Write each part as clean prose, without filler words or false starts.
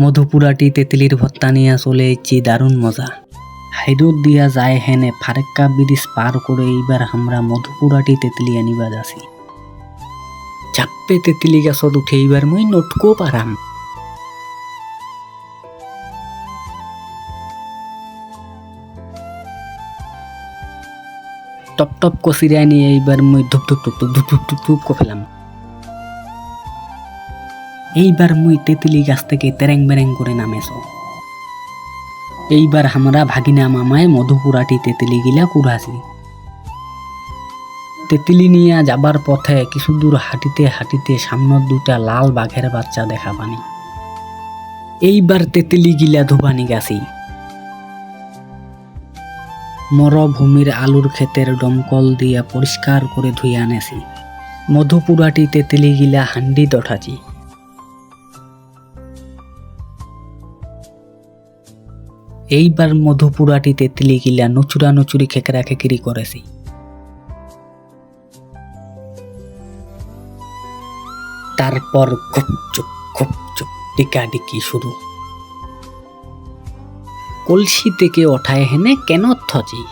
মধুপুরাটি তেঁতুলির ভর্তা নিয়ে চলে এসেছি, দারুণ মজা। হাইরোড দিয়া যায় হেনে ফারেক্কা ব্রিজ পার করে এইবার আমরা মধুপুরাটি তেঁতুলি আনিবা যাচ্ছি। চাপ্পে তেঁতুলি গাছত উঠে এইবার মই নটকো পারাম। টপ টপ কচিরাই নিয়ে এইবার মই ধুপ ধুপ ধুপ ধুপ ধুপ ধুপ ধুপ কফেলাম। এইবার মুই তেঁতুলি গাছ থেকে তেরেং বেরেং করে নামেছ। এইবার আমরা ভাগিনা মামায় মধুপুরাটি তেঁতুলি গিলা কুড়াছি। তেঁতুলি নিয়ে যাবার পথে কিছু দূর হাঁটিতে হাঁটিতে সামনের দুটা লাল বাঘের বাচ্চা দেখা পানি। এইবার তেঁতুলি গিলা ধুবানি গাছি। মরভূমির আলুর ক্ষেতের দমকল দিয়া পরিষ্কার করে ধুয়ে আনেছি। মধুপুরাটি তেঁতুলি গিলা হান্ডি দঠাছি। এইবার মধুপুরাটি তেঁতুলি গিলা নচুরা নচুরি খেকরা খেকরি করেছি। তারপর খুপচুপ ডিকাডিকি শুরু। কলসি থেকে ওঠায় হেনে কেন থজি।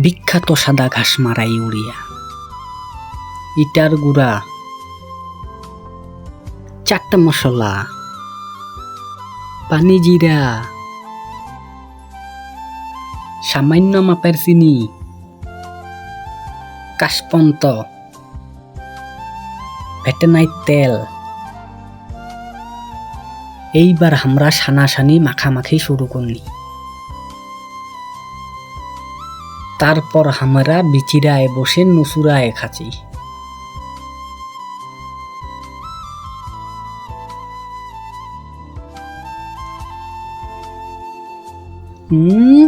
বিখ্যাত সাদা ঘাস মারাই উড়িয়া। ইটার গুড়া, চাট মশলা, পানি জিরা, সামান্য মাপের চিনি, কাশপন্ত, ভেটেনাইট তেল। এইবার আমরা সানাসানি মাখামাখি শুরু করলি। তারপর আমরা বিচিরায় বসে নুসুরায় খাচ্ছি।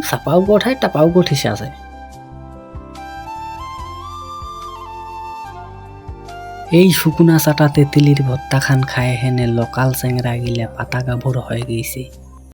চাপাও গোঠায় টাপাও গোঠিসে আছে। এই শুকনা চাটা তেঁতুলির ভর্তা খান খায় হেনে লোকাল চেংরা গিলা পাতা গাভর হয়ে গেছে।